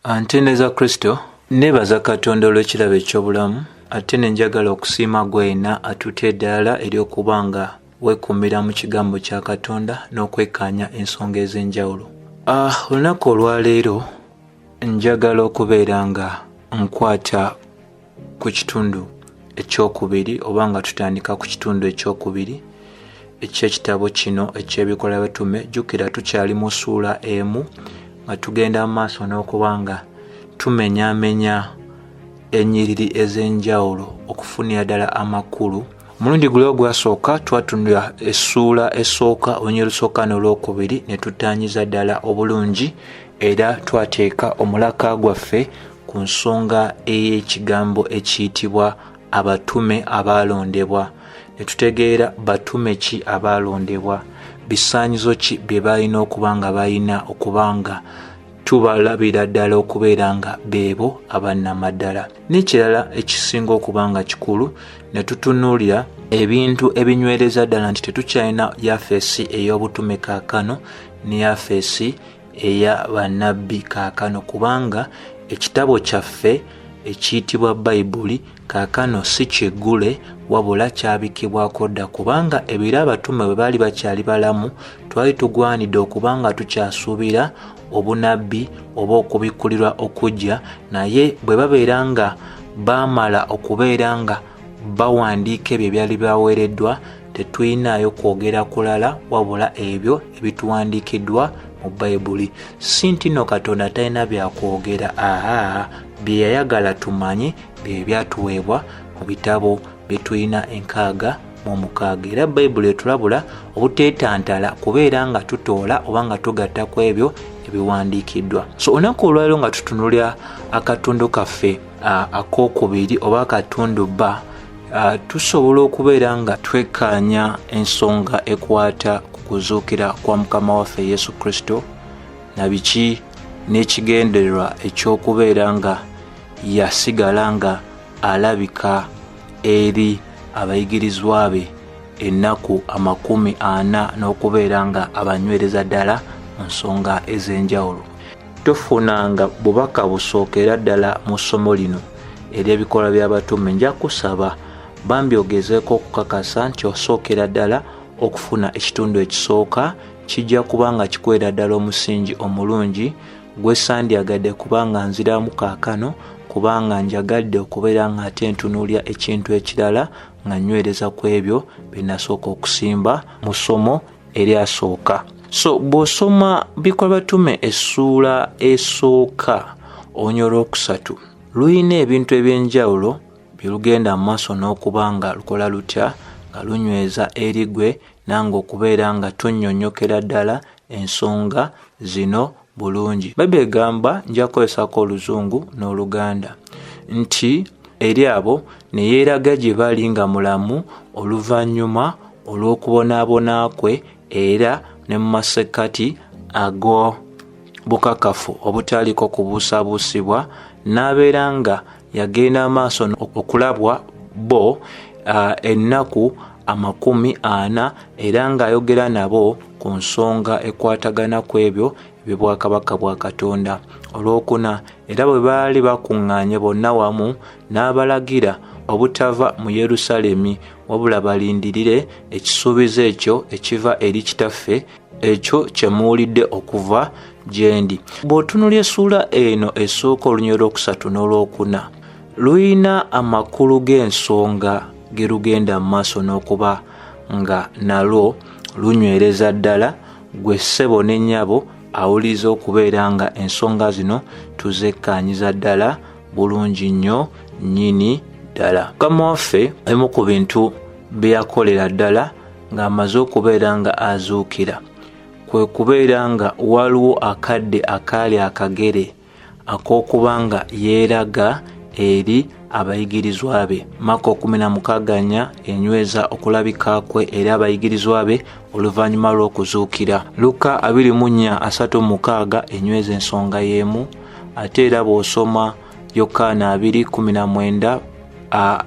Anteneza Kristo nebaza Katonda olw'ekirabo eky'obulamu ate ne njagala okusiima gwena atutte eddaala ery'okubanga weekuumira mu kigambo kya Katonda n'okwekkaanya ensonga ez'enjawulo. Olunaku olwaleero njagala okubeera nga nkwata ku kitundu ekyokubiri oba nga tutandika ku kitundu ekyokubiri eky'ekitabo kino eky'Ebikolwa by'Abatume. Jjukira tukyali mu ssuula emu nga tugenda mu maaso n'okubanga tumenyaamenya ennyiriri ez'enjawulo okufunira ddala amakulu. Omulundi guli ogwasooka twatunula essuula esooka olunyiriri olusooka n'olwokubiri ne tutaanyiza ddala obulungi era twateeka omulaka gwaffe ku nsonga ey'ekigambo ekiyitibwa abatume abaalondebwa. Ne tutegeera batume ki abaalondebwa, bisaanyizo ki bye balina okuba nga balina okubanga tubalabira ddala okubeera nga beebo abannamaddala. N'ekirala ekisinga okuba nga kikulu ne tutunuulira ebintu ebinywereza ddala nti tetukyalina yafeesi ey'obutume kaakano ne yafeesi eya bannabbi kaakano, kubanga ekitabo kyaffe ekiyitibwa Bayibuli kaakano si kiggule wabula kyabikibwako dda, kubanga ebiro abatume bwe baali bakyali balamu twali tugwanidde okubanga tukyasuubira obunabbi oba okubikkulirwa okujja, naye bwe babeera nga baamala okubeera nga bawandiika ebyo ebyali baweereddwa tetulinayo kwogera kulala wabula ebyo ebituwandiikiddwa mu Bayibuli. Si nti no Katonda talina byakwogera, bye yayagala tumanye bye byatuweebwa mu bitabo bye tulina 606. Era Bayibuli etulabula obuteetantala kubeera nga tutoola oba nga tugatta ku ebyo ebiwandiikiddwa. So olunaku olwaleero nga tutunulira akatundu kaffe akokubiri oba akatundu bba, tusobola okubeera nga twekkaanya ensonga ekwata ku kuzuukira kwa Mukama waffe Yesu Kristo na biki n'ekigendererwa eky'okubeera nga yasigala nga alabika eri abayigirizwa be ennaku 40 n'okubeera nga abanywereza ddala mu nsonga ez'enjawulo. Tofunanga bubaka busookera ddala mu ssomo lino ery'Ebikolwa by'Abatume. Nja kusaba bambi ogezeeko okukakasa nti osookera ddala okufuna ekitundu ekisooka kijja kubanga kikwera ddala omusingi omulungi gwe sandyagadde kubanga nziramu kaakano, kubanga njagadde okubeera nga ate ntunuulya ekintu ekirala nga nywereza ku ebyo bye nasooka okusimba mu ssomo eryasooka. So bw'osoma Ebikolwa by'Abatume essuula esooka olunyiriri olwokusatu luyina ebintu eby'enjawulo bye lugenda mu maaso n'okuba nga lukola lutya nga lunyweza eri gwe nange okubeera nga tunnyonnyokera ddala ensonga zino bulungi. Bayibuli egamba, nja kukozesako Oluzungu n'Oluganda, nti eri abo ne yeeraga gye bali nga mulamu oluvannyuma olw'okubonaabona kwe era ne mu masekkati ag'obukakafu obutaaliko kubuusabuusibwa, n'abeera nga yagenda maaso okulabwa bo ennaku 40 era ng'ayogera nabo ku nsonga ekwatagana ku ebyo eby'obwakabaka bwa Katonda. Olwokuna, era bwe baali bakuŋŋaanye bonna wamu n'abalagira obutava mu Yerusaalemi wabula balindirire ekisuubizo ekyo ekiva eri kitaffe ekyo kye muwulidde okuva gye ndi. Bw'otunulya essuula eno esooka olunyiriri olwokusatu n'olwokuna luyina amakulu g'ensonga ge lugenda mu maaso n'okuba nga nalwo lunywereza ddala gwe ssebo ne nnyabo awuliriza okubeera nga ensonga zino tuzekkaanyiza ddala bulungi nnyo nnyini ddala. Mukama waffe ebimu ku bintu bye yakolera ddala ng'amaze okubeera nga azuukira kwe kubeera nga waliwo akadde akaali akagere ak'okuba nga yeeraga eri abayigirizwa be. Maka 16 enyweza okulabika kwe eri abayigirizwa be oluvannyuma lw'okuzuukira. Luka 24:36 enyweza ensonga y'emu, ate era bw'osoma Yokaana 2:19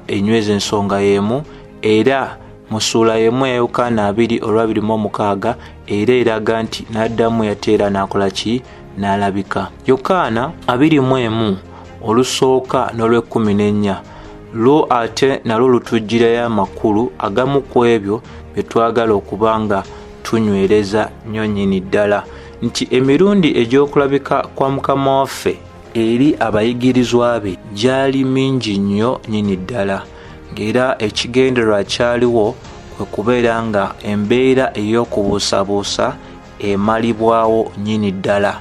enyweza ensonga y'emu, era mu ssuula y'emu ya Yokaana 2:26 era eraga nti n'addamu yateera n'akola ki n'alabika. Yokaana 21 olusooka n'olw'ekumi lwo ate nalwo lutujjirayo amakulu agamu ku ebyo bye twagala okubanga tunywereza nnyo nnyini ddala, nti emirundi egy'okulabika kwa Mukama waffe eri abayigirizwa be gyali mingi nnyo nnyini ddala, ng'era ekigendererwa kyaliwo kwe kubeera nga embeera ey'okubuusabuusa emalibwawo nnyini ddala,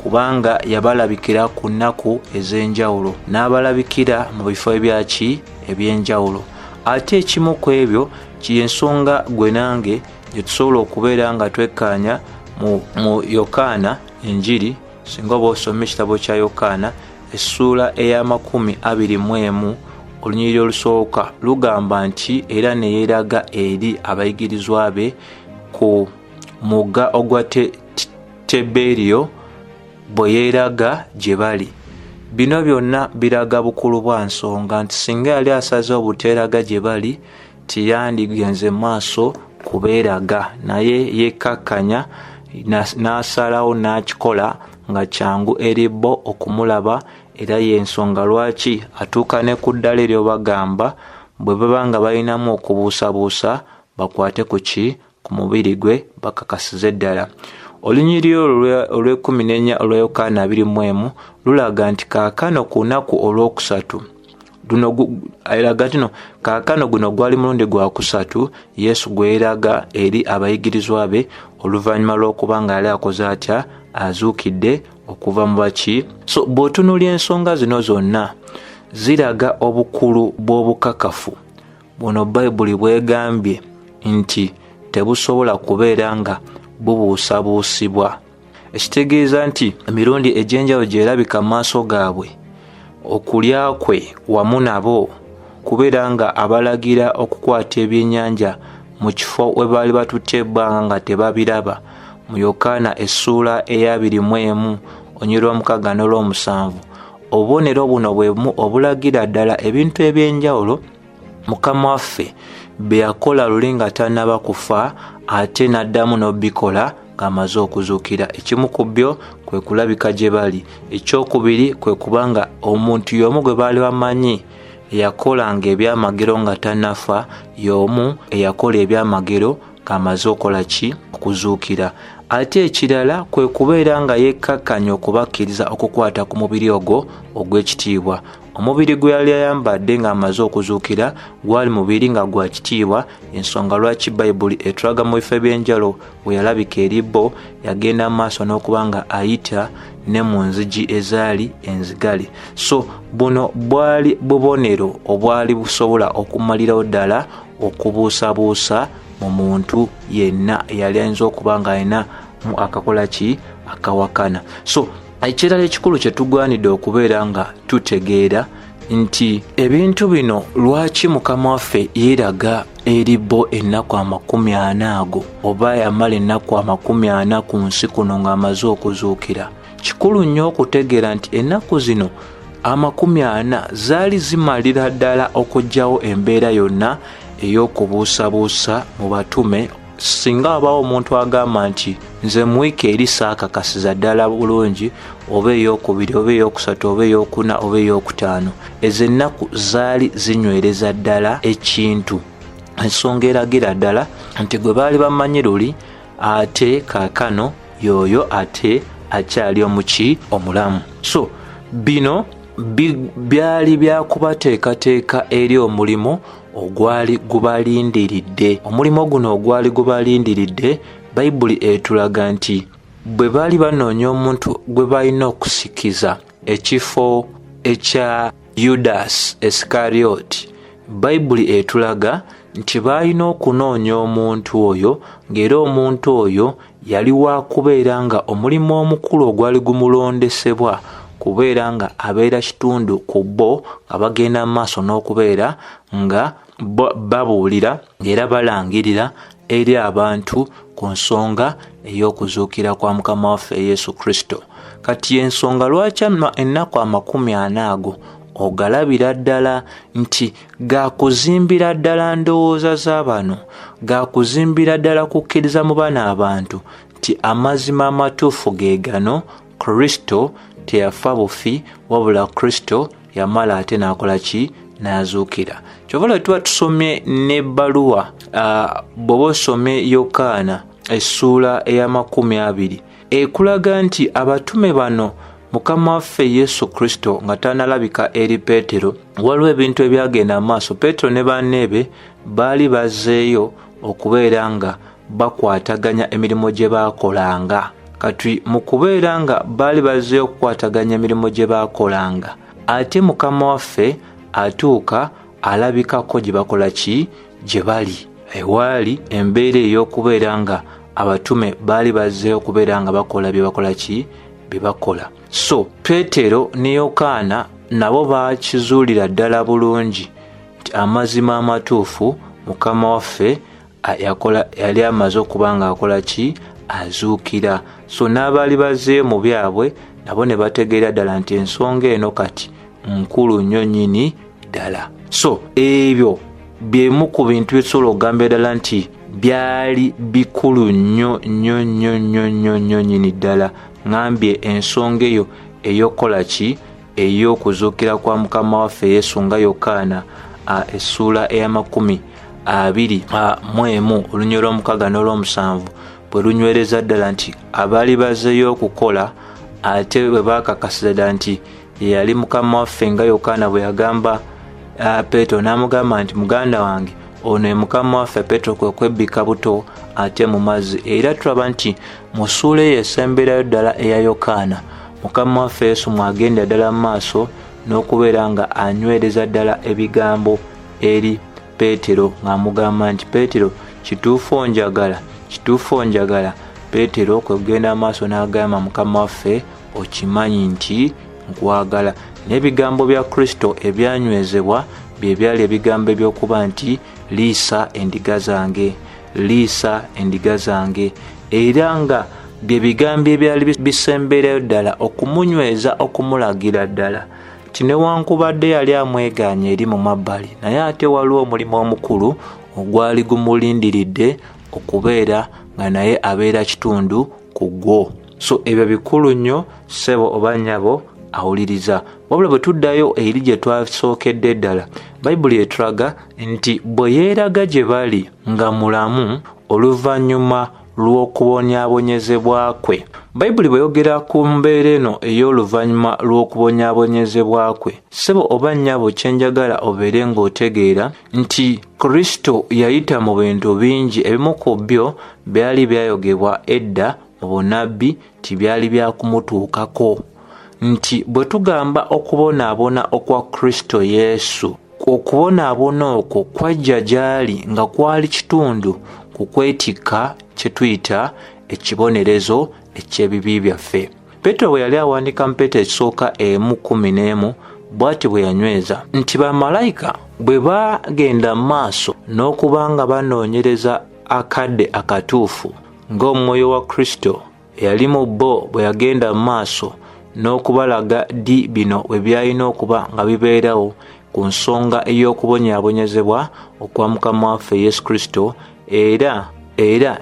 kubanga yabalabikira ku nnaku ez'enjawulo n'abalabikira mu bifo eby'enjawulo. Ate ekimu ku ebyo ky'ensonga gwe nange gye tusobola okubeera nga twekkaanya mu Yokaana enjiri, singa oba osoma ekitabo kya Yokaana essuula eya 21 olunyiriri olusooka lugamba nti era ne yeeraga eri abayigirizwa be ku mugga ogwa Tiberiyo bwe yeeraga gye bali. Bino byonna biraga bukulu bwa nsonga nti singa yali asaze obuteeraga gye bali tiyandigenze maaso kubeeraga, naye yekkakkanya n'asalawo n'akikola nga kyangu eri bo okumulaba, era y'ensonga lwaki atuuka ne ku ddala ery'obagamba bwe baba nga balinamu okubuusabuusa bakwate ku mubiri gwe bakakasize ddala. Olunyiriri olw'ekumi olwa Yokaana 21 lulaga nti kaakano ku lunaku olwokusatu kaakano guno gwali mulundi gwa kusatu Yesu gwe yeeraga eri abayigirizwa be oluvannyuma lw'okuba nga yali akoze atya azuukidde okuva mu baki. So bw'otunuulya ensonga zino zonna ziraga obukulu bw'obukakafu buno Bayibuli bwegambye nti tebusobola kubeera nga bubuusabuusibwa. Ekitegeeza nti emirundi egy'enjawulo gyerabika mu maaso gaabwe, okulya kwe wamu nabo, kubeera nga abalagira okukwata ebyennyanja mu kifo we baali batutte ebbanga nga tebabiraba, mu Yokaana essuula eya 21 onyiriri 6 n'olw'omusanvu. Obubonero buno bwe bumu obulagira ddala ebintu eby'enjawulo Mukama waffe bye yakola luli nga tannaba kufa ate n'addamu n'obikola ng'amaze okuzuukira. Ekimu ku byo kwe kulabika gye bali. Ekyokubiri kwe kubanga omuntu y'omu gwe baali bamanyi eyakolanga ebyamagero nga tannafa, y'omu eyakola ebyamagero ng'amaze okola ki? Okuzuukira. Ate ekirala kwe kubeera nga yekkakkanya okubakkiriza okukwata ku mubiri ogwo ogw'ekitiibwa. Omubiri gwe yali ayambadde ng'amaze okuzuukira gwali mubiri nga gwa kitiibwa, ensonga lwaki Bayibuli etulaga mu bifo eby'enjalo we yalabika eri bo yagenda mu maaso n'okuba nga ayita ne mu nzigi ezaali enzigale. So buno bwali bubonero obwali busobola okumalirawo ddala okubuusabuusa mu muntu yenna eyali ayinza okuba nga alina mu akakola ki? Akawakana. So ekirala ekikulu kye tugwanidde okubeera nga tutegeera nti ebintu bino lwaki Mukama waffe yeeraga eri bo ennaku 40 ago, oba yamala ennaku 40 ku nsi kuno ng'amaze okuzuukira. Kikulu nnyo okutegeera nti ennaku zino 40 zaali zimalira ddala okuggyawo embeera yonna ey'okubuusabuusa mu batume. Singa wabawo omuntu agamba nti nze mu wiiki eri saakakasiza ddala bulungi, oba ey'okubiri oba ey'okusatu oba ey'okuna oba ey'okutaano, ezo ennaku zaali zinywereza ddala ekintu. Ensonga eragira ddala nti gwe baali bamanyi luli ate kaakano y'oyo ate akyali omuki? Omulamu. So bino byali byakubateekateeka eri omulimo ogwali gubalindiridde. Omulimo guno ogwali gubalindiridde, Bayibuli etulaga nti bwe baali banoonya omuntu gwe balina okusikiza ekifo ekya Yudas Iscariot, Bayibuli etulaga nti balina okunoonya omuntu oyo, ng'era omuntu oyo yali wa kubeera nga omulimu omukulu ogwali gumulondesebwa kubeera nga abeera kitundu ku bo nga bagenda mu maaso n'okubeera nga babuulira ng'era balangirira eri abantu ku nsonga ey'okuzuukira kwa Mukama waffe Yesu Kristo. Kati ensonga lwaki ennaku 40 ago ogalabira ddala nti gakuzimbira ddala ndowooza z'abano, gakuzimbira ddala kukkiriza mu bana abantu nti amazima amatuufu ge gano, Kristo teyafa bufi wabula Kristo yamala ate n'akola ki? N'azuukira. Kyova tuba tusomye n'ebbaluwa bw'oba osomye Yokaana essuula eya 20 ekulaga nti abatume bano Mukama waffe Yesu Kristo nga tanalabika eri Peetero waliwo ebintu ebyagenda maaso. Peetero ne banneebe baali bazzeeyo okubeera nga bakwataganya emirimu gye baakolanga. Kati mu kubeera nga baali bazzeeyo okukwataganya emirimu gye baakolanga, ate Mukama waffe atuuka alabikako gye bakola ki? Gye bali. Ewaali embeera ey'okubeera nga abatume baali bazzeeyo okubeera nga bakola bye bakola ki? Bye bakola. So Peetero ne Yokaana nabo baakizuulira ddala bulungi nti amazima amatuufu Mukama waffe yali amaze okuba nga akola ki? Azuukira. So n'abaali bazzeeyo mu byabwe nabo ne bategeera ddala nti ensonga eno kati nkulu nnyo nnyini ddala. So ebyo byemu ku bintu byetusobola okugamba ddala nti byali bikulu nnyo nnyini ddala. Ngambye ensonga eyo ey'okukola ki? Ey'okuzuukira kwa Mukama waffe Yesu nga Yokaana essuula eya 21 olunywe lw'omukaaga n'olw'omusanvu bwe lunywereza ddala nti abaali bazzeeyo okukola ate bwe baakakasiza ddala nti yali Mukama waffe nga Yokaana bwe yagamba Peetero n'amugamba nti muganda wange ono ye Mukama waffe. Peetero kwe kwebbika buto ate mu mazzi. Era tulaba nti mu ssuula eyo esemberayo ddala eya Yokaana Mukama waffe Yesu mwagenda ddala mu maaso n'okubeera nga anywereza ddala ebigambo eri Peetero ng'amugamba nti Peetero kituufu onjagala. Peetero kwe kugenda maaso n'agamba Mukama waffe okimanyi nti nkwagala. N'ebigambo bya Kristo ebyanywezebwa bye byali ebigambo eby'okuba nti liisa endiga zange, era nga bye bigambo ebyali bisemberayo ddala okumunyweza, okumulagira ddala nti newankubadde yali amwegaanya eri mu mabbali, naye ate waliwo omulimu omukulu ogwali gumulindiridde okubeera nga naye abeera kitundu ku gwo. So ebyo bikulu nnyo ssebo oba nnyabo awuliriza. Wabula bwe tuddayo eri gye twasookedde ddala, Bayibuli etulaga nti bwe yeeraga gye bali nga mulamu oluvannyuma lw'okubonyaabonyezebwa kwe. Bayibuli bweyogera ku mbeera eno ey'oluvannyuma lw'okubonyaabonyezebwa kwe, ssebo oba nnyabo kyenjagala obeere ng'otegeera nti Kristo yayita mu bintu bingi. Ebimu ku byo byali byayogebwa edda mu bunnabbi tibyali byakumutuukako. Nti bwe tugamba okubonaabona okwa Kristo Yesu, okubonaabona okwo kwajja gy'ali nga kwali kitundu ku kwetikka kye tuyita ekibonerezo eky'ebibi byaffe. Peetero bwe yali awandiika mu Peetero ekisooka 1:11 bw'ati bwe yanyweza nti bamalayika bwe bagenda mu maaso n'okuba nga banoonyereza akadde akatuufu ng'omwoyo wa Kristo eyali mu bo bwe yagenda mu maaso n'okubalaga ddi bino bwe byalina okuba nga bibeerawo ku nsonga ey'okubonyaabonyezebwa okwa Mukama waffe Yesu Kristo, era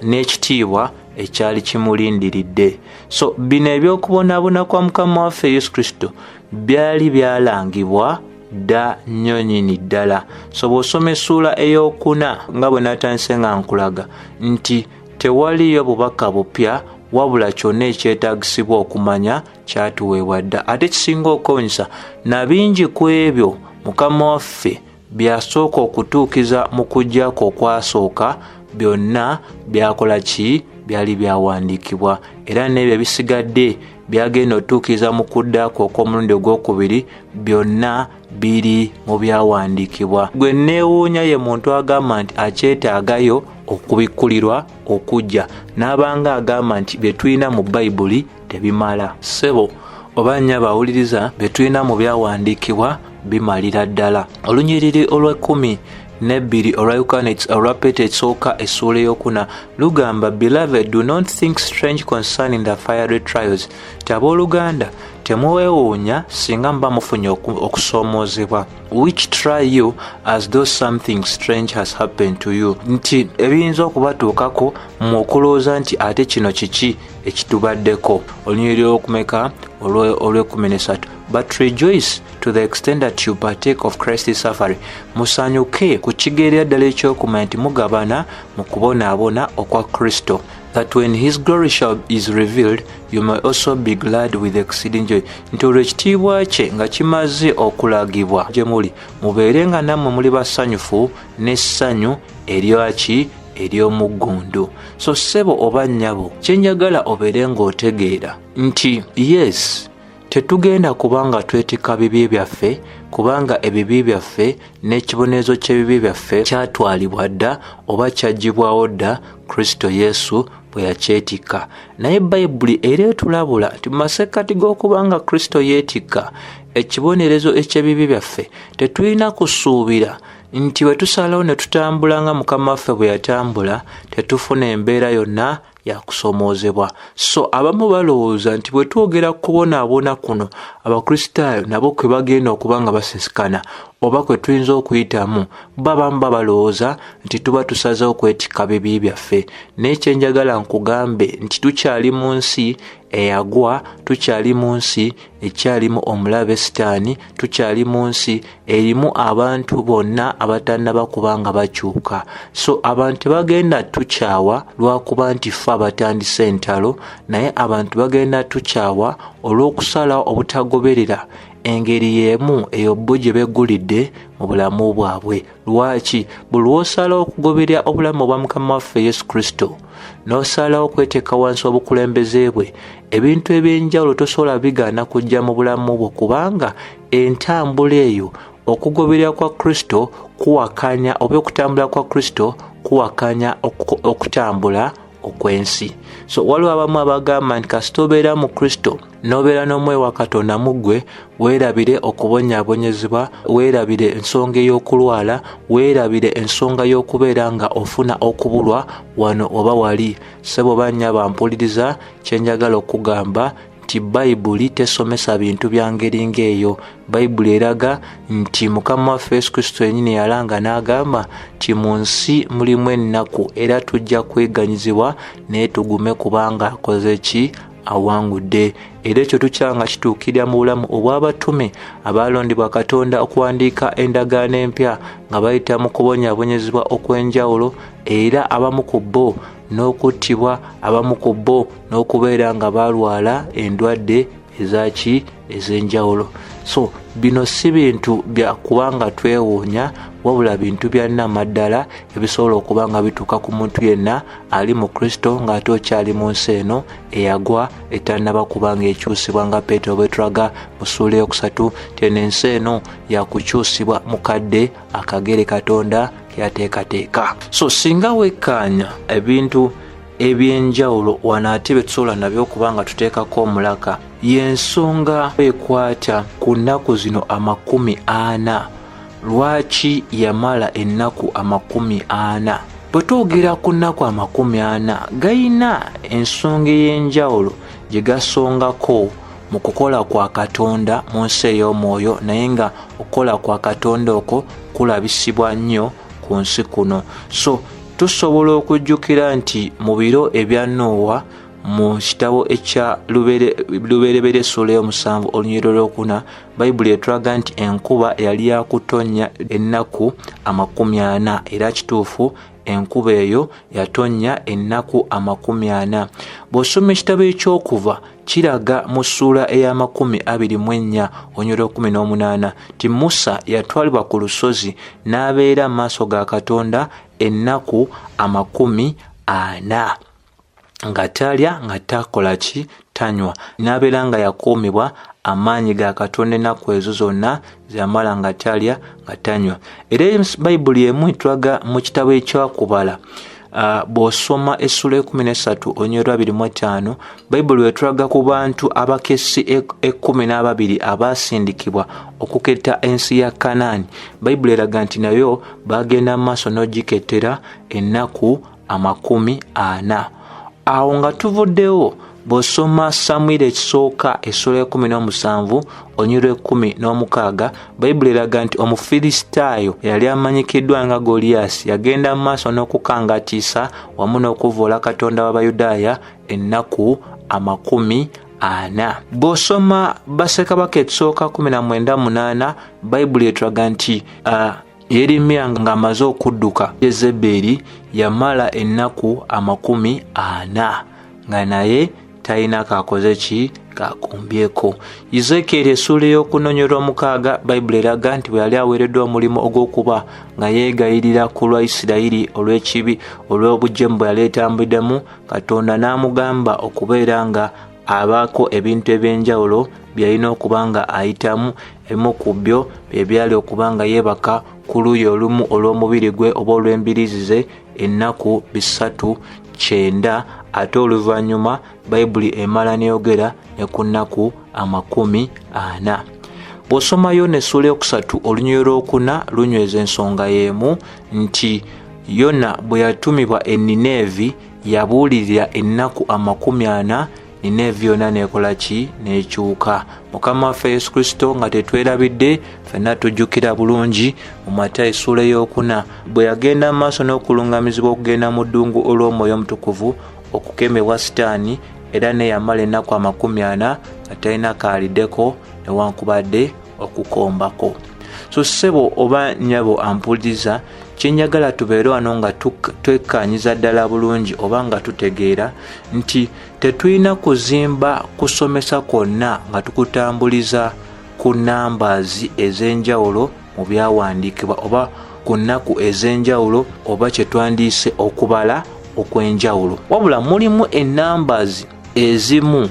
n'ekitiibwa ekyali kimulindiridde. So bino ebyokubonaabona kwa Mukama waffe Yesu Kristo byali byalangibwa dda nnyo nnyini ddala. So bw'osoma essuula ey'okuna nga bwe natandise nga nkulaga nti tewaliyo bubaka bupya wabula kyonna ekyetaagisibwa okumanya kyatuweebwa dda. Ate kisinga okuwunyisa na bingi ku ebyo Mukama waffe byasooka okutuukiza mu kujjako okwasooka byonna byakola ki? Byali byawandiikibwa, era n'ebyo bisigadde byagenda otuukiza mu kuddaako okw'omulundi ogwokubiri byonna biri mu byawandiikibwa. Gwe neewuunya ye muntu agamba nti akyetaagayo okubikkulirwa okujja, n'abanga agamba nti bye tulina mu Bayibuli tebimala. Ssebo oba nnyabo awuliriza, bye tulina mu byawandiikibwa bimalira ddala. Olunyiriri olw'12 olwa Yokaana olwa Peetero ekisooka essuula ey'okuna lugamba, Beloved, do not think strange concerning the fiery trials. Abooluganda temuweewuunya singa muba mufunye okusoomoozebwa, which try you as though something strange has happened to you, nti ebiyinza okubatuukako mu okulowooza nti ate kino kiki ekitubaddeko. Olunyiriri lw'okumeka olw'e13. But rejoice to the extent that you partake of Christ's suffering. Musanyuke ku kigeerera ddala ekyokumanya nti mugabana mu kubonaabona okwa Kristo, that when his glory is revealed you may also be glad with exceeding joy. Nti olw'ekitiibwa kye nga kimaze okulagibwa gye muli, mubeere nga nammwe muli basanyufu n'essanyu eryaki ery'omuggundu. So ssebo oba nnyabo, kye njagala obeere ng'otegeera nti yes, tetugenda kubanga twetika bibi byaffe, kubanga ebibi byaffe n'ekibonerezo ky'ebibi byaffe kyatwalibwa dda oba kyaggyibwawo dda Kristo Yesu bwe yakyetikka. Naye Bayibuli era etulabula nti mu masekkati g'okubanga Kristo yeetikka ekibonerezo eky'ebibi byaffe, tetulina kusuubira nti bwe tusalawo ne tutambula nga Mukama waffe bwe yatambula tetufuna embeera yonna yakusoomoozebwa. So abamu balowooza nti bwe twogera kubonaabona kuno Abakristaayo nabo kwe bagenda okuba nga basesikana oba kwe tuyinza okuyitamu, babamu balowooza nti tuba tusazeewo okwetikka bibi byaffe. Naye kye njagala nkugambe nti tukyali mu nsi eyagwa, tukyali mu nsi ekyalimu omulabe Sitaani, tukyali mu nsi erimu abantu bonna abatannaba kubanga bakyuka. So abantu bagenda tukyawa lwakuba nti ffe abatandise entalo, naye abantu bagenda tukyawa olw'okusalawo obutagoberera engeri y'emu eyo bo gye beggulidde mu bulamu bwabwe. Lwaki? Buli lw'osalawo okugoberera obulamu obwa Mukama waffe Yesu Kristo n'osalawo okweteeka wansi obukulembeze bwe, ebintu eby'enjawulo tosobola bigaana kujja mu bulamu bwo, kubanga entambula eyo, okugoberera kwa Kristo kuwakanya oba okutambula kwa Kristo kuwakanya okutambula okwensi. So waliwo abamu abagamba nti kasita obeera mu Kristo n'obeera n'Omwoyo wa Katonda mu ggwe, weerabire okubonyaabonyezebwa, weerabire ensonga ey'okulwala, weerabire ensonga y'okubeera nga ofuna okubulwa wano oba wali. Ssebo bannya bampuliriza, kye njagala okugamba nti Bayibuli tesomesa bintu bya ngeri ng'eyo. Bayibuli eraga nti Mukama waffe Yesu Kristo yennyini yalanga n'agamba nti mu nsi mulimu ennaku era tujja kweganyizibwa naye tugume kubanga akoze ki? Awangudde. Era ekyo tukyanga kituukirira mu bulamu obw'abatume abalondebwa Katonda okuwandiika endagaano empya nga bayita mu kubonyaabonyezebwa okw'enjawulo, era abamu ku bo n'okuttibwa, abamu ku bo n'okubeera nga balwala endwadde ezaki ez'enjawulo. So bino si bintu bya kubanga twewuunya, wabula bintu bya nnamaddala ebisobola okuba nga bituuka ku muntu yenna ali mu Kristo ng'ate okyali mu nsi eno eyagwa etannaba kubanga ekyusibwa, nga Peetero bwe tulaga mu ssuula eyokusatu nti ensi eno yakukyusibwa mukadde akagere Katonda kyateekateeka. So singa wekkaanya ebintu eby'enjawulo wano ate betusobola nabyo okubanga tuteekako omulaka, y'ensonga ekwata ku nnaku zino 40. Lwaki yamala ennaku 40? Bwe twogera ku nnaku 40 gayina ensonga ey'enjawulo gye gasongako mu kukola kwa Katonda mu nsi ey'omwoyo, naye nga okukola kwa Katonda okwo kulabisibwa nnyo ku nsi kuno. So tusobola okujjukira nti mu biro ebya Noowa mu kitabo ekya luberebere essuula y'omusanvu olunyiriri olwokuna, Bayibuli etulaga nti enkuba yali yakutonnya ennaku 40, era kituufu enkuba eyo yatonnya ennaku 40. Bw'osoma ekitabo ekyokuva kiraga mu ssuula eya 24 olunyiriri 18 nti Musa yatwalibwa ku lusozi n'abeera mu maaso ga Katonda ennaku 40 nga talya nga takola ki tanywa, n'abeera nga yakuumibwa amaanyi ga Katonda ennaku ezo zonna zamala nga talya nga tanywa. Era Bayibuli emu etulaga mu kitabo ekyakubala, bw'osoma essuula 13 olunyiriri 25, Bayibuli etulaga ku bantu abakessi 12 abaasindikibwa okuketta ensi ya Kanaani. Bayibuli eraga nti nayo bagenda mu maaso n'ogikettera ennaku 40. Awo nga tuvuddewo bw'osoma Samwiri ekisooka essula 17 onyirwa 16 Bayibuli eraga nti Omufiristaayo yali amanyikiddwa nga Goliath yagenda mu maaso n'okukangatiisa wamu n'okuvoola Katonda w'Abayudaaya ennaku 40. Bw'osoma Bassekabaka ekisooka 19:8 Bayibuli etulaga nti Yeremiya ng'amaze okudduka Yezeberi yamala ennaku 40 nga naye talina kakoze ki kakumbyeko. Ezekiel essula ey'okunonyerwa 6 Bayibuli eraga nti bwe yali aweereddwa omulimu ogw'okuba nga yeegayirira ku lwa Isirayiri olw'ekibi olw'obujeemu bwe yali etambuddemu, Katonda n'amugamba okubeera nga abaako ebintu eby'enjawulo byalina okuba nga ayitamu. Ebimu ku byo bye byali okuba nga yeebaka ku luuyi olumu olw'omubiri gwe oba olw'embiriizi ze ennaku 39 ate oluvannyuma Bayibuli emala neeyogera ne ku nnaku 40. Bw'osoma Yona essula 3 olunyiriri 4 lunyweza ensonga y'emu nti Yona bwe yatumibwa e Nineevi yabuulirira ennaku 40 Nineevi yonna neekola ki neekyuka. Mukama waffe Yesu Kristo nga tetwerabidde ffenna tujjukira bulungi mu Matayo essula 4 bwe yagenda mu maaso n'okulungamizibwa okugenda mu ddungu olw'Omwoyo Omutukuvu okukemebwa Sitaani era ne yamala ennaku 40 nga talina kaaliddeko newankubadde okukombako. So ssebo oba nnyabo ampuliriza, kyenjagala tubeere wano nga twekkaanyiza ddala bulungi oba nga tutegeera nti tetulina kuzimba kusomesa kwonna nga tukutambuliza ku numbers ez'enjawulo mu byawandiikibwa oba ku nnaku ez'enjawulo oba kye twandiise okubala okw'enjawulo. Wabula mulimu numbers ezimu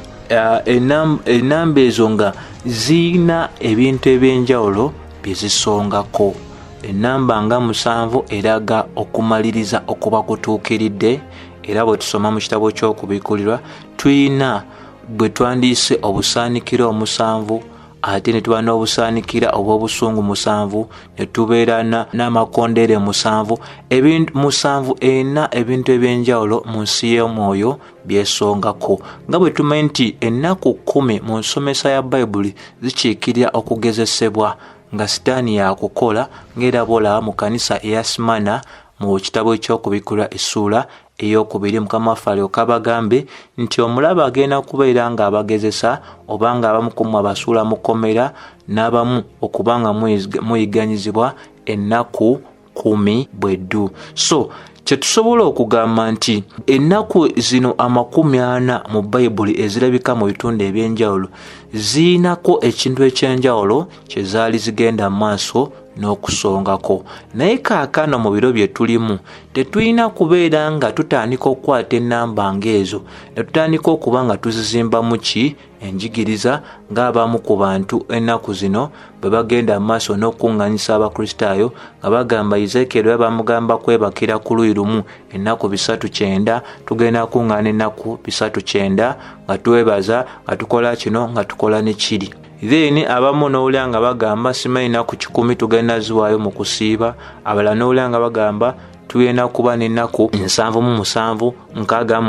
enamba ezo nga zirina ebintu eby'enjawulo bye zisongako. Enamba nga 7 eraga okumaliriza okuba kutuukiridde, era bwe tusoma mu kitabo ky'Okubikulirwa tuyina bwe twandiise obusaanikira 7 ate ne tuba n'obusaanikira obw'obusungu 7 ne tubeera n'amakondeere 7. Ebintu 7 erina ebintu eby'enjawulo mu nsi y'omwoyo byesongako. Nga bwe tumanyi nti ennaku 10 mu nsomesa ya Bayibuli zikiikirira okugezesebwa nga Sitaani yakukola, ng'era bw'olaba mu kanisa eya Smyrna mu kitabo ky'Okubikulirwa essula 2 Mukama waffe alyoka abagambe nti omulaba agenda kubeera nga abagezesa oba nga abamu ku mmwe abasuula mu kkomera n'abamu okuba nga muyiganyizibwa ennaku 10 bweddu. So kye tusobola okugamba nti ennaku zino 40 mu Bayibuli ezirabika mu bitundu eby'enjawulo ziinako ekintu eky'enjawulo kye zaali zigenda mu maaso n'okusongako. Naye kaakano mu biro bye tulimu tetulina kubeera nga tutandika okukwata ennamba ng'ezo ne tutandika okuba nga tuzizimbamu ki enjigiriza ng'abamu ku bantu ennaku zino bwe bagenda mu maaso n'okuŋŋaanyisa Abakristaayo nga bagamba Ezekiel bwe bamugamba kwebakira ku luuyi lumu ennaku 39 tugenda kuŋŋaana ennaku 39 nga twebaza nga tukola kino nga tukola ne kiri. Then abamu n'owulira nga bagamba simanyi ennaku 10 tugenda ziwaayo mu kusiiba, abalala n'owulira nga bagamba tuyina kuba n'ennaku 77, 66,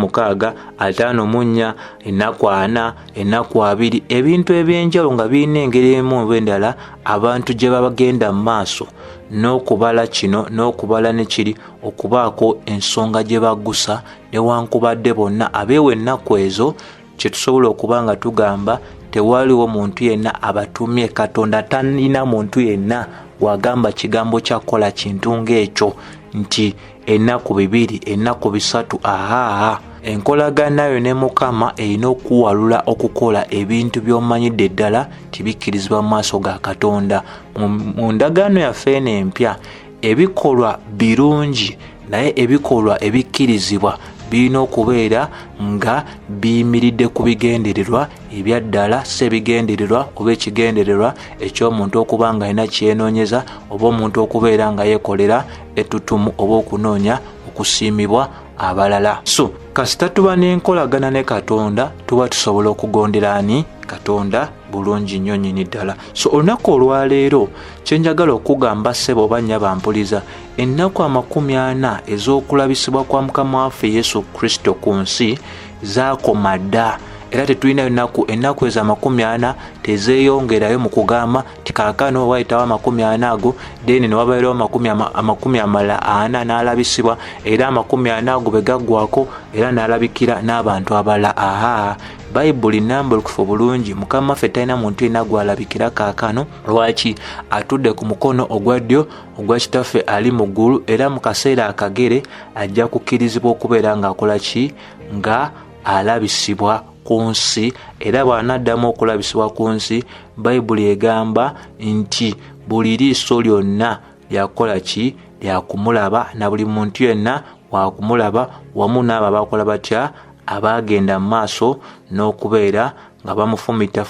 54, ennaku 4, ennaku 2. Ebintu eby'enjawulo nga birina engeri emu oba endala abantu gye babagenda mu maaso n'okubala kino n'okubala ne kiri okubaako ensonga gye baggusa newankubadde bonna abeewa ennaku ezo. Kye tusobola okuba nga tugamba tewaliwo muntu yenna abatumye. Katonda talina muntu yenna wagamba kigambo kyakola kintu ng'ekyo nti ennaku 2, ennaku 3. Enkolagana yo ne Mukama erina okuwalula okukola ebintu by'omanyidde ddala tibikkirizibwa mu maaso ga Katonda. Mu ndagaano yaffe eno empya ebikolwa birungi naye ebikolwa ebikkirizibwa birina okubeera nga biyimiridde ku bigendererwa ebyaddala, si ebigendererwa oba ekigendererwa eky'omuntu okuba nga alina kyenoonyeza oba omuntu okubeera nga yeekolera ettutumu oba okunoonya okusiimibwa abalala. So kasita tuba n'enkolagana ne Katonda tuba tusobola okugondera ani Katonda bulungi nnyo nnyini ddala. So olunaku olwaleero kyenjagala okugamba ssebo oba nnyabo ampuliza, ennaku 40 ez'okulabisibwa kwa Mukama waffe Yesu Kristo ku nsi zaakoma dda era tetulina ennaku eza 40 tezeeyongerayo mu kugamba tikaakano wayitawo 40 ago then ne wabairawo 40 n'alabisibwa era 40 ago begaggwako era n'alabikira n'abantu abalala. Bayibuli nnambulukufu bulungi. Mukama waffe talina muntu yenna gw'alabikira kaakano. Lwaki? Atudde ku mukono ogwa ddyo ogwa kitaffe ali mu ggulu, era mu kaseera akagere ajja kukkirizibwa okubeera ng'akola ki? Nga alabisibwa ku nsi. Era bw'anaddamu okulabisibwa ku nsi, Bayibuli egamba nti buli liiso lyonna lyakola ki? Lyakumulaba, na buli muntu yenna waakumulaba, wamu n'abo abakola batya? Abagenda mu maaso n'okubeera nga bamufumita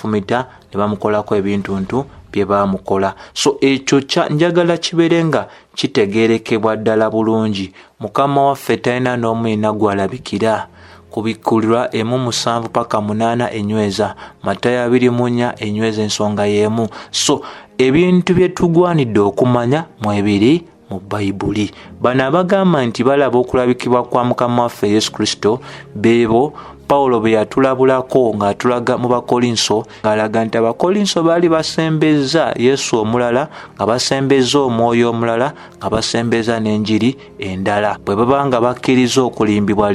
ne bamukolako ebintuntu bye baamukola. So ekyo njagala kibeere nga kitegeerekebwa ddala bulungi. Mukama waffe talina n'omu yenna gw'alabikira. Kubikulirwa 1:7 paka 8 enyweza, Matayo 2:4 enyweza ensonga y'emu. So ebintu bye tugwanidde okumanya mwebiri mu Bayibuli. Bano abagamba nti balaba okulabikibwa kwa Mukama waffe Yesu Kristo beebo Pawulo bwe yatulabulako ng'atulaga mu Bakolinso, ng'alaga nti Abakolinso baali basembeza Yesu omulala, nga basembeza omwoyo omulala, nga basembeza n'enjiri endala. Bwe baba nga bakkiriza okulimbibwa,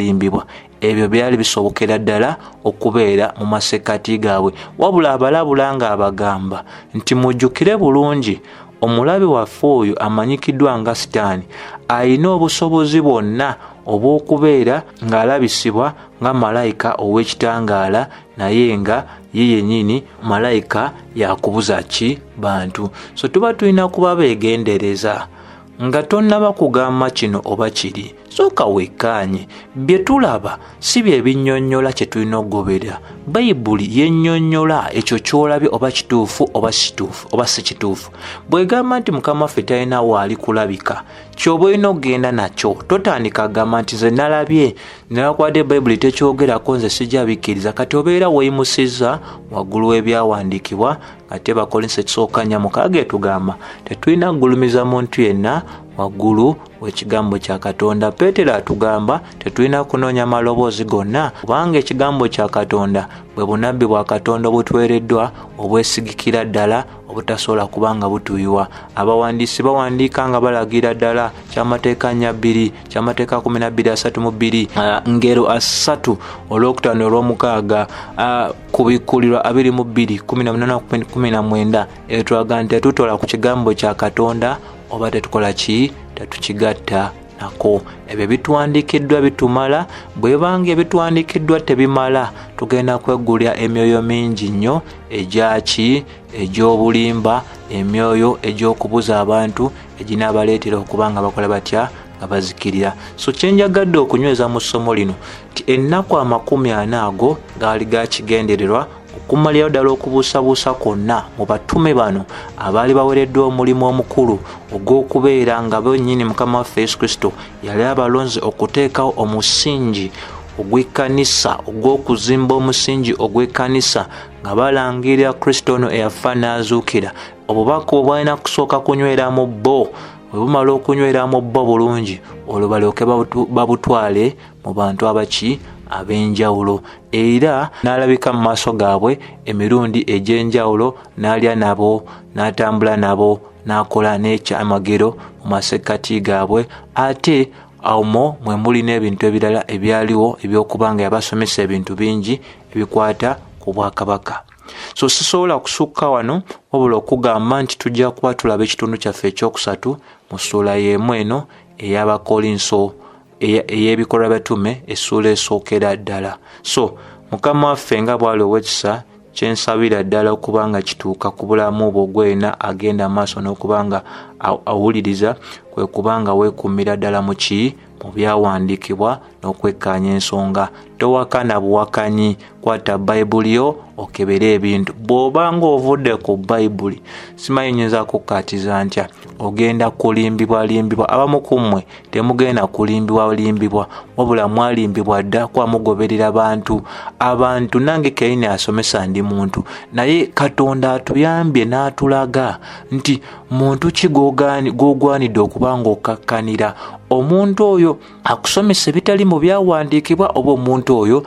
ebyo byali bisobokera ddala okubeera mu masekati gaabwe. Wabula abalabula ng'abagamba nti mujjukire bulungi omulabe waffe oyo amanyikiddwa nga Sitaani alina obusobozi bwonna obw'okubeera ng'alabisibwa nga malayika ow'ekitangaala, naye nga ye yennyini malayika yakubuza ki bantu. So tuba tulina kuba beegendereza nga tonnaba kugamba kino oba kiri. Sooka wekkaanye. Bye tulaba si bye binnyonnyola kye tulina okugoberera. Bayibuli yennyonnyola ekyo ky'olabye oba kituufu oba si kituufu. Bw'egamba nti Mukama waffe talina waali kulabika, ky'oba olina okugenda nakyo. Totandika kugamba nti nze nalabye nalakwadde Bayibuli tekyogerako nze sijjabikkiriza. Kati obeera weeyimusizza waggulu w'ebyawandiikibwa. Ate Bakolinso 1:6 etugamba tetulina kugulumiza muntu yenna waggulu w'ekigambo kya Katonda. Peetero atugamba tetulina kunoonya maloboozi gonna, kubanga ekigambo kya Katonda bwe bunabbi bwa Katonda obutwereddwa obwesigikira ddala obutasobola kubanga butuuyibwa. Abawandiisi bawandiika nga balagira ddala kyamateeka 2, kyamateeka 12:32, ngero 3 olwokutaano olw'omukaaga, kubikulirwa 22, 18-19. Etulaga nti tetutola ku kigambo kya Katonda oba tetukola ki? Tetukigatta nako. Ebyo bituwandiikiddwa bitumala. Bwebanga ebituwandiikiddwa tebimala, tugenda kweggulya emyoyo mingi nnyo egyaki? Egy'obulimba, emyoyo egy'okubuza abantu eginaabaleetera okubanga bakola batya? Nga bazikirira. So kyenjagadde okunyweza mu ssomo lino nti ennaku 40 ago gaali gakigendererwa okumalirayo ddala okubuusabuusa kwonna mu batume bano abaali bawereddwa omulimu omukulu ogw'okubeera nga bennyini Mukama waffe Yesu Kristo yali abalonze okuteekawo omusingi ogw'ekkanisa, ogw'okuzimba omusingi ogw'ekkanisa nga balangirira Kristo ono eyafa n'azuukira. Obubaka obwalina kusooka kunyweramu bo. Bwe bumala okunyweramu bo bulungi, olwo balyoke babutwale mu bantu abaki? Ab'enjawulo. Era n'alabika mu maaso gaabwe emirundi egy'enjawulo, n'alya nabo, n'atambula nabo, n'akola n'ekyamagero mu masekkati gaabwe. Ate awo mwe muli n'ebintu ebirala ebyaliwo eby'okubanga yabasomesa ebintu bingi ebikwata ku bwakabaka. So sisobola kusukka wano wabula okugamba nti tujja kuba tulaba ekitundu kyaffe ekyokusatu mu ssuula y'emu eno ey'Abakolinso, ey'Ebikolwa by'Abatume, essuula esookera ddala. So Mukama waffe nga bw'ali ow'ekisa, kyensabira ddala okubanga kituuka ku bulamu bwo gwena agenda maaso n'okubanga awuliriza, kwe kubanga weekuumira ddala mu ki? Mu byawandiikibwa n'okwekkaanya ensonga. Towakana buwakanyi. Kwata Bayibuli yo okebere ebintu. Bw'obanga ovudde ku Bayibuli, simanyi nnyinza kukkaatiza ntya, ogenda kulimbibwa. Abamu ku mmwe temugenda kulimbibwa, wabula mwalimbibwa dda kwamugoberera abantu. Nange Kayini asomesa ndi muntu, naye Katonda atuyambye n'atulaga nti muntu ki gw'ogwanidde okubanga okakkanira. Omuntu oyo akusomesa ebitali mu byawandiikibwa, oba omuntu oyo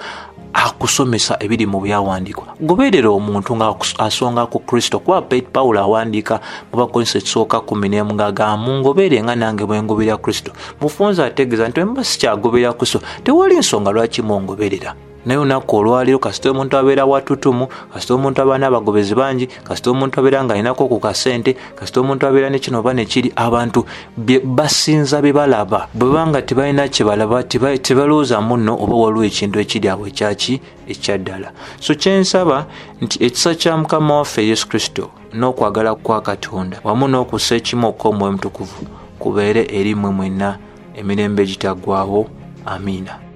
akusomesa ebiri mu byawandiikwa. Goberera omuntu nga asonga ku Kristo. Kuba Pawulo awandiika mu Bakolinso ekisooka 11 ng'agamba mungoberere nga nange bwe ngoberera Kristo. Mufunza ategeeza nti mba sikyagoberera Kristo tewali nsonga lwaki mungoberera. Naye olunaku olwaleero kasita omuntu abeera watutumu, kasita omuntu abaana abagobezi bangi, kasita omuntu abeera ng'alinako ku kasente, kasita omuntu abeera ne kino oba ne kiri, abantu basinza bye balaba. Bwe banga tebalina kye balaba tebalowooza munno oba waliwo ekintu ekiri awo ekyaddala. So kyensaba nti ekisa kya Mukama waffe Yesu Kristo n'okwagala kwa Katonda wamu n'okussa ekimu okw'Omwoyo Mutukuvu kubeere eri mmwe mwenna emirembe egitaggwaawo. Amiina.